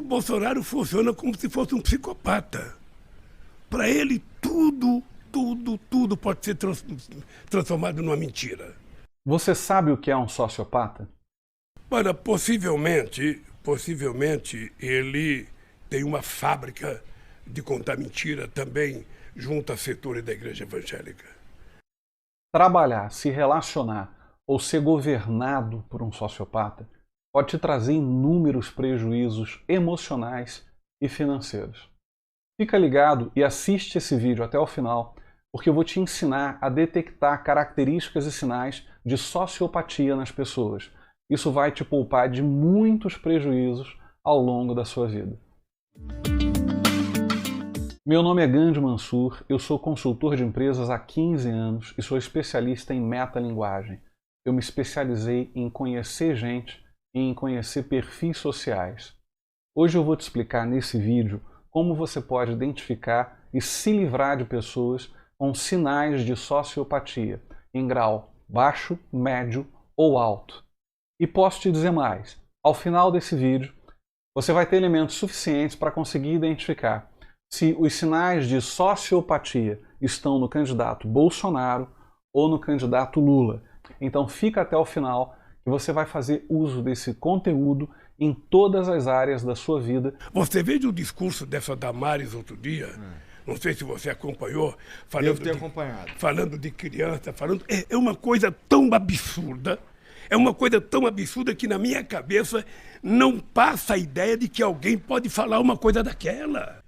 O Bolsonaro funciona como se fosse um psicopata. Para ele, tudo pode ser transformado numa mentira. Você sabe o que é um sociopata? Olha, possivelmente ele tem uma fábrica de contar mentira também junto a setores da igreja evangélica. Trabalhar, se relacionar ou ser governado por um sociopata pode te trazer inúmeros prejuízos emocionais e financeiros. Fica ligado e assiste esse vídeo até o final, porque eu vou te ensinar a detectar características e sinais de sociopatia nas pessoas. Isso vai te poupar de muitos prejuízos ao longo da sua vida. Meu nome é Gandhi Mansur, eu sou consultor de empresas há 15 anos e sou especialista em metalinguagem. Eu me especializei em conhecer gente e em conhecer perfis sociais. Hoje eu vou te explicar nesse vídeo como você pode identificar e se livrar de pessoas com sinais de sociopatia, em grau baixo, médio ou alto. E posso te dizer mais, ao final desse vídeo, você vai ter elementos suficientes para conseguir identificar se os sinais de sociopatia estão no candidato Bolsonaro ou no candidato Lula. Então fica até o final que você vai fazer uso desse conteúdo em todas as áreas da sua vida. Você veja o discurso dessa Damares outro dia, não sei se você acompanhou, falando de criança, é uma coisa tão absurda, que na minha cabeça não passa a ideia de que alguém pode falar uma coisa daquela.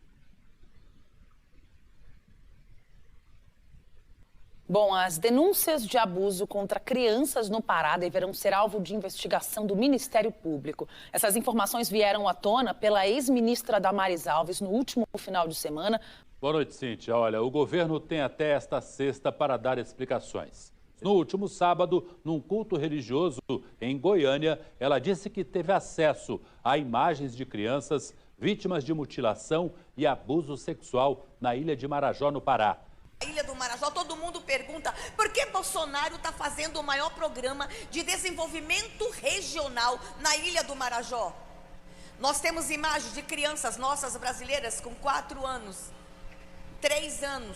Bom, as denúncias de abuso contra crianças no Pará deverão ser alvo de investigação do Ministério Público. Essas informações vieram à tona pela ex-ministra Damares Alves no último final de semana. Boa noite, Cíntia. Olha, o governo tem até esta sexta para dar explicações. No último sábado, num culto religioso em Goiânia, ela disse que teve acesso a imagens de crianças vítimas de mutilação e abuso sexual na ilha de Marajó, no Pará. Ilha do Marajó, todo mundo pergunta por que Bolsonaro está fazendo o maior programa de desenvolvimento regional na Ilha do Marajó. Nós temos imagens de crianças nossas brasileiras com 4 anos, 3 anos,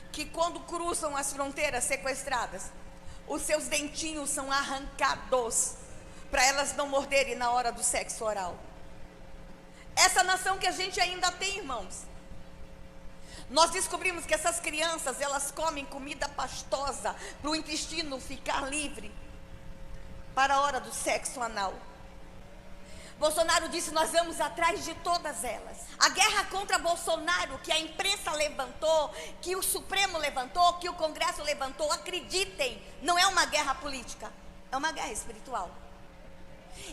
que quando cruzam as fronteiras sequestradas, os seus dentinhos são arrancados para elas não morderem na hora do sexo oral. Essa nação que a gente ainda tem, irmãos. Nós descobrimos que essas crianças, elas comem comida pastosa para o intestino ficar livre para a hora do sexo anal. Bolsonaro disse, nós vamos atrás de todas elas. A guerra contra Bolsonaro, que a imprensa levantou, que o Supremo levantou, que o Congresso levantou, acreditem, não é uma guerra política, é uma guerra espiritual.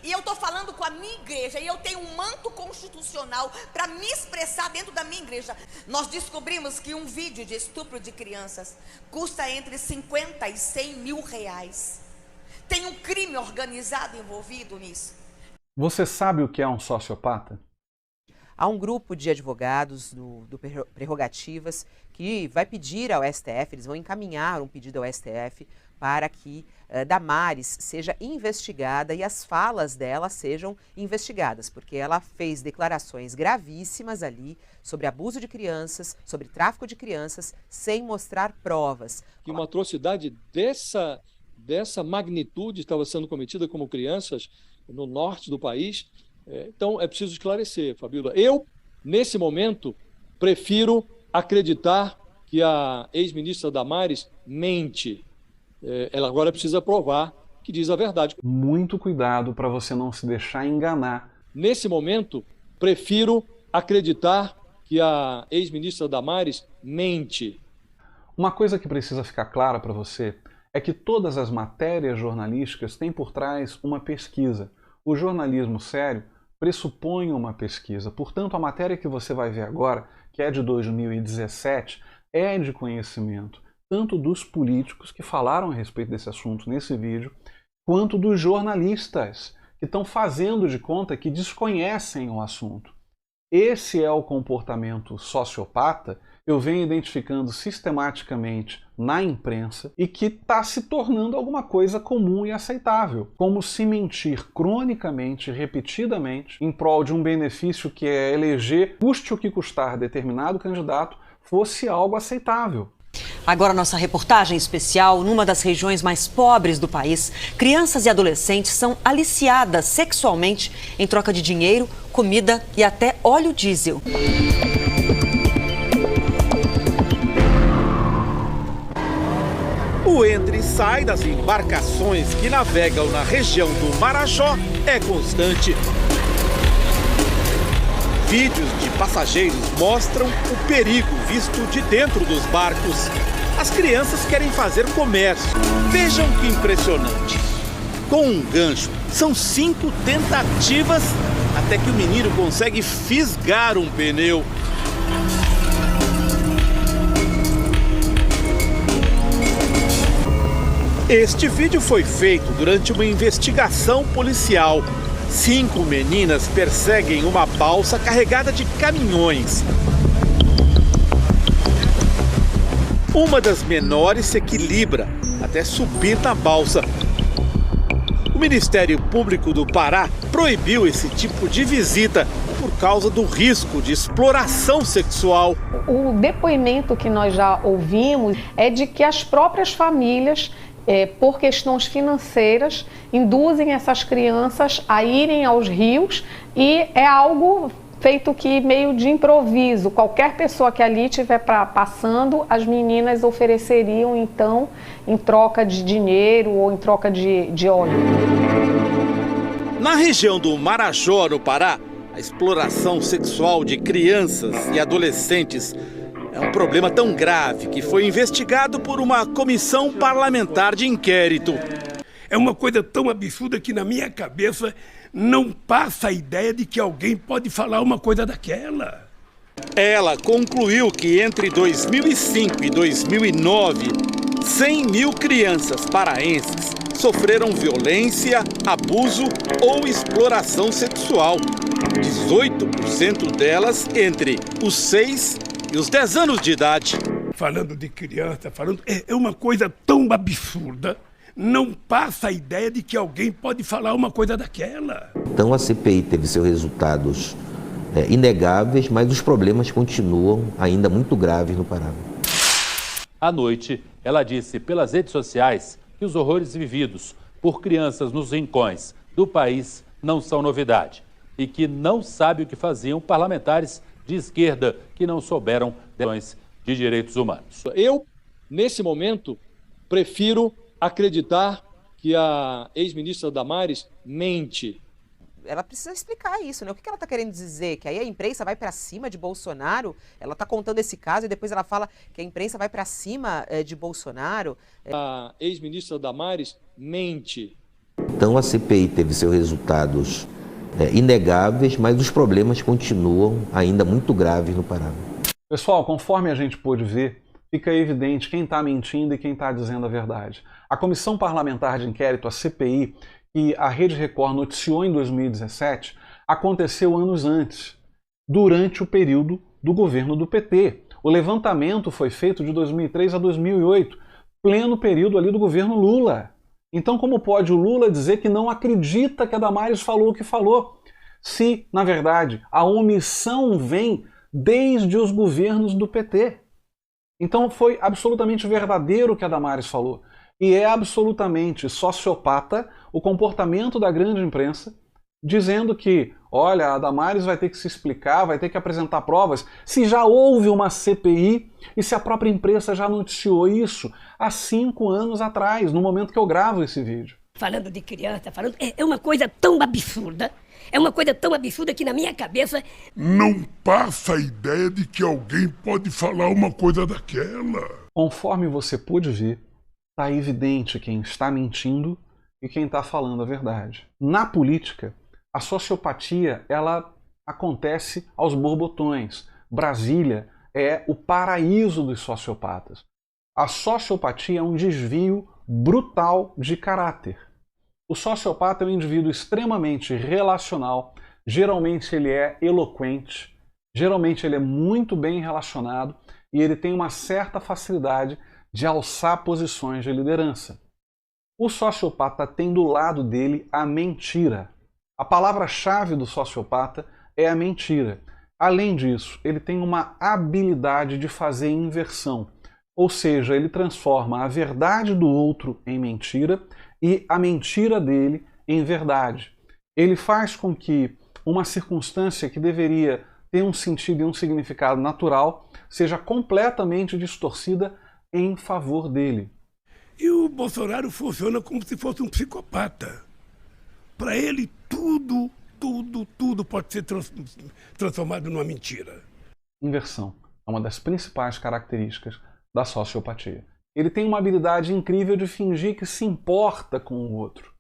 E eu estou falando com a minha igreja, e eu tenho um manto constitucional para me expressar dentro da minha igreja. Nós descobrimos que um vídeo de estupro de crianças custa entre 50 e 100 mil reais. Tem um crime organizado envolvido nisso. Você sabe o que é um sociopata? Há um grupo de advogados do Prerrogativas que vai pedir ao STF, eles vão encaminhar um pedido ao STF para que Damares seja investigada e as falas dela sejam investigadas, porque ela fez declarações gravíssimas ali sobre abuso de crianças, sobre tráfico de crianças, sem mostrar provas. Que uma atrocidade dessa magnitude estava sendo cometida como crianças no norte do país. Então, é preciso esclarecer, Fabíola. Eu, nesse momento, prefiro acreditar que a ex-ministra Damares mente. Ela agora precisa provar que diz a verdade. Muito cuidado para você não se deixar enganar. Nesse momento, prefiro acreditar que a ex-ministra Damares mente. Uma coisa que precisa ficar clara para você é que todas as matérias jornalísticas têm por trás uma pesquisa. O jornalismo sério pressupõe uma pesquisa. Portanto, a matéria que você vai ver agora, que é de 2017, é de conhecimento tanto dos políticos que falaram a respeito desse assunto nesse vídeo, quanto dos jornalistas que estão fazendo de conta que desconhecem o assunto. Esse é o comportamento sociopata eu venho identificando sistematicamente na imprensa e que está se tornando alguma coisa comum e aceitável, como se mentir cronicamente, repetidamente, em prol de um benefício que é eleger, custe o que custar determinado candidato, fosse algo aceitável. Agora nossa reportagem especial, numa das regiões mais pobres do país, crianças e adolescentes são aliciadas sexualmente em troca de dinheiro, comida e até óleo diesel. O entra e sai das embarcações que navegam na região do Marajó é constante. Vídeos de passageiros mostram o perigo visto de dentro dos barcos. As crianças querem fazer comércio. Vejam que impressionante. Com um gancho, são 5 tentativas até que o menino consegue fisgar um pneu. Este vídeo foi feito durante uma investigação policial. 5 meninas perseguem uma balsa carregada de caminhões. Uma das menores se equilibra até subir na balsa. O Ministério Público do Pará proibiu esse tipo de visita por causa do risco de exploração sexual. O depoimento que nós já ouvimos é de que as próprias famílias, por questões financeiras, induzem essas crianças a irem aos rios e é algo feito que meio de improviso. Qualquer pessoa que ali estiver passando, as meninas ofereceriam então em troca de dinheiro ou em troca de óleo. Na região do Marajó, no Pará, a exploração sexual de crianças e adolescentes é um problema tão grave que foi investigado por uma comissão parlamentar de inquérito. É uma coisa tão absurda que na minha cabeça não passa a ideia de que alguém pode falar uma coisa daquela. Ela concluiu que entre 2005 e 2009, 100 mil crianças paraenses sofreram violência, abuso ou exploração sexual. 18% delas entre os 6 e os 10 anos de idade. Falando de criança, é uma coisa tão absurda, não passa a ideia de que alguém pode falar uma coisa daquela. Então a CPI teve seus resultados inegáveis, mas os problemas continuam ainda muito graves no Pará. À noite, ela disse pelas redes sociais que os horrores vividos por crianças nos rincões do país não são novidade e que não sabe o que faziam parlamentares de esquerda que não souberam questões de direitos humanos. Eu, nesse momento, prefiro acreditar que a ex-ministra Damares mente. Ela precisa explicar isso, né? O que ela está querendo dizer? Que aí a imprensa vai para cima de Bolsonaro? Ela está contando esse caso e depois ela fala que a imprensa vai para cima de Bolsonaro? A ex-ministra Damares mente. Então a CPI teve seus resultados inegáveis, mas os problemas continuam ainda muito graves no Pará. Pessoal, conforme a gente pôde ver, fica evidente quem está mentindo e quem está dizendo a verdade. A Comissão Parlamentar de Inquérito, a CPI, que a Rede Record noticiou em 2017, aconteceu anos antes, durante o período do governo do PT. O levantamento foi feito de 2003 a 2008, pleno período ali do governo Lula. Então, como pode o Lula dizer que não acredita que a Damares falou o que falou, se, na verdade, a omissão vem desde os governos do PT? Então foi absolutamente verdadeiro o que a Damares falou. E é absolutamente sociopata o comportamento da grande imprensa, dizendo que, olha, a Damares vai ter que se explicar, vai ter que apresentar provas, se já houve uma CPI e se a própria imprensa já noticiou isso há 5 anos atrás, no momento que eu gravo esse vídeo. Falando de criança, é uma coisa tão absurda, que na minha cabeça não passa a ideia de que alguém pode falar uma coisa daquela. Conforme você pôde ver, está evidente quem está mentindo e quem está falando a verdade. Na política, a sociopatia ela acontece aos borbotões. Brasília é o paraíso dos sociopatas. A sociopatia é um desvio brutal de caráter. O sociopata é um indivíduo extremamente relacional, geralmente ele é eloquente, geralmente ele é muito bem relacionado e ele tem uma certa facilidade de alçar posições de liderança. O sociopata tem do lado dele a mentira. A palavra-chave do sociopata é a mentira. Além disso, ele tem uma habilidade de fazer inversão, ou seja, ele transforma a verdade do outro em mentira e a mentira dele em verdade. Ele faz com que uma circunstância que deveria ter um sentido e um significado natural seja completamente distorcida em favor dele. E o Bolsonaro funciona como se fosse um psicopata. Para ele, tudo pode ser transformado numa mentira. Inversão é uma das principais características da sociopatia. Ele tem uma habilidade incrível de fingir que se importa com o outro.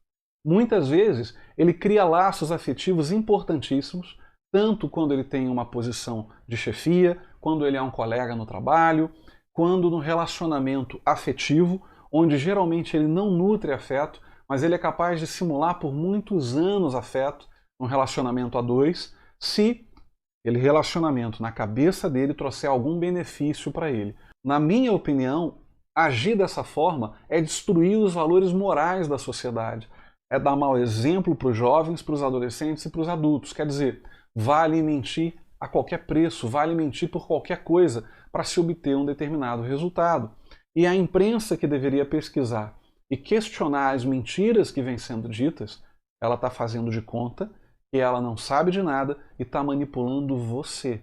Muitas vezes, ele cria laços afetivos importantíssimos, tanto quando ele tem uma posição de chefia, quando ele é um colega no trabalho, quando no relacionamento afetivo, onde geralmente ele não nutre afeto, mas ele é capaz de simular por muitos anos afeto, um relacionamento a dois, se aquele relacionamento na cabeça dele trouxer algum benefício para ele. Na minha opinião, agir dessa forma é destruir os valores morais da sociedade, é dar mau exemplo para os jovens, para os adolescentes e para os adultos. Quer dizer, vale mentir a qualquer preço, vale mentir por qualquer coisa para se obter um determinado resultado. E a imprensa que deveria pesquisar e questionar as mentiras que vêm sendo ditas, ela está fazendo de conta que ela não sabe de nada e está manipulando você.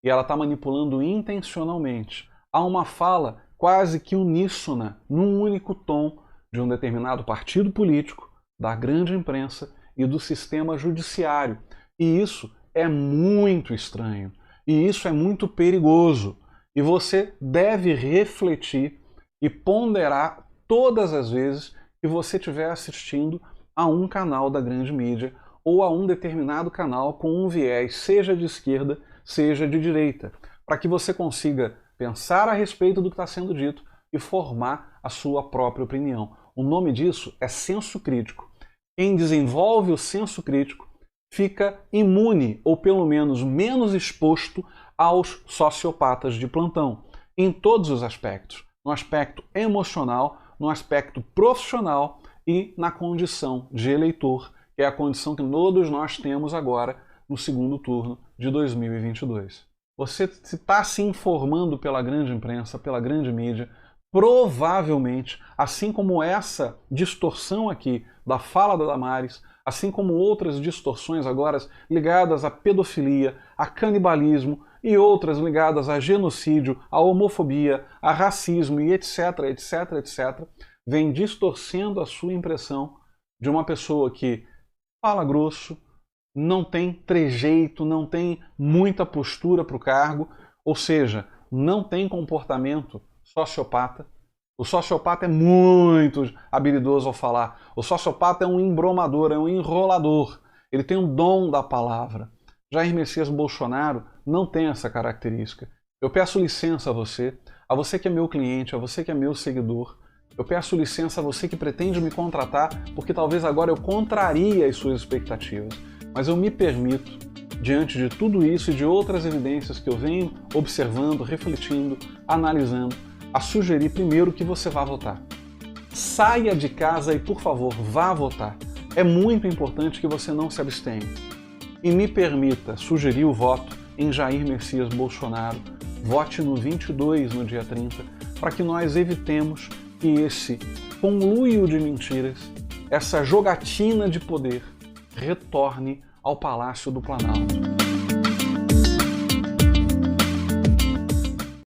E ela está manipulando intencionalmente. Há uma fala quase que uníssona, num único tom, de um determinado partido político, da grande imprensa e do sistema judiciário. E isso é muito estranho. E isso é muito perigoso. E você deve refletir e ponderar todas as vezes que você estiver assistindo a um canal da grande mídia ou a um determinado canal com um viés, seja de esquerda, seja de direita, para que você consiga pensar a respeito do que está sendo dito e formar a sua própria opinião. O nome disso é senso crítico. Quem desenvolve o senso crítico fica imune, ou pelo menos menos exposto aos sociopatas de plantão, em todos os aspectos. No aspecto emocional, no aspecto profissional e na condição de eleitor, que é a condição que todos nós temos agora no segundo turno de 2022. Você está se informando pela grande imprensa, pela grande mídia, provavelmente, assim como essa distorção aqui da fala da Damares, assim como outras distorções agora ligadas à pedofilia, a canibalismo e outras ligadas a genocídio, a homofobia, a racismo e etc, etc, etc, vem distorcendo a sua impressão de uma pessoa que fala grosso, não tem trejeito, não tem muita postura para o cargo, ou seja, não tem comportamento sociopata. O sociopata é muito habilidoso ao falar. O sociopata é um embromador, é um enrolador. Ele tem o dom da palavra. Jair Messias Bolsonaro não tem essa característica. Eu peço licença a você que é meu cliente, a você que é meu seguidor. Eu peço licença a você que pretende me contratar, porque talvez agora eu contrarie as suas expectativas. Mas eu me permito, diante de tudo isso e de outras evidências que eu venho observando, refletindo, analisando, a sugerir primeiro que você vá votar. Saia de casa e, por favor, vá votar. É muito importante que você não se abstenha. E me permita sugerir o voto em Jair Messias Bolsonaro. Vote no 22, no dia 30, para que nós evitemos que esse conluio de mentiras, essa jogatina de poder, retorne ao Palácio do Planalto.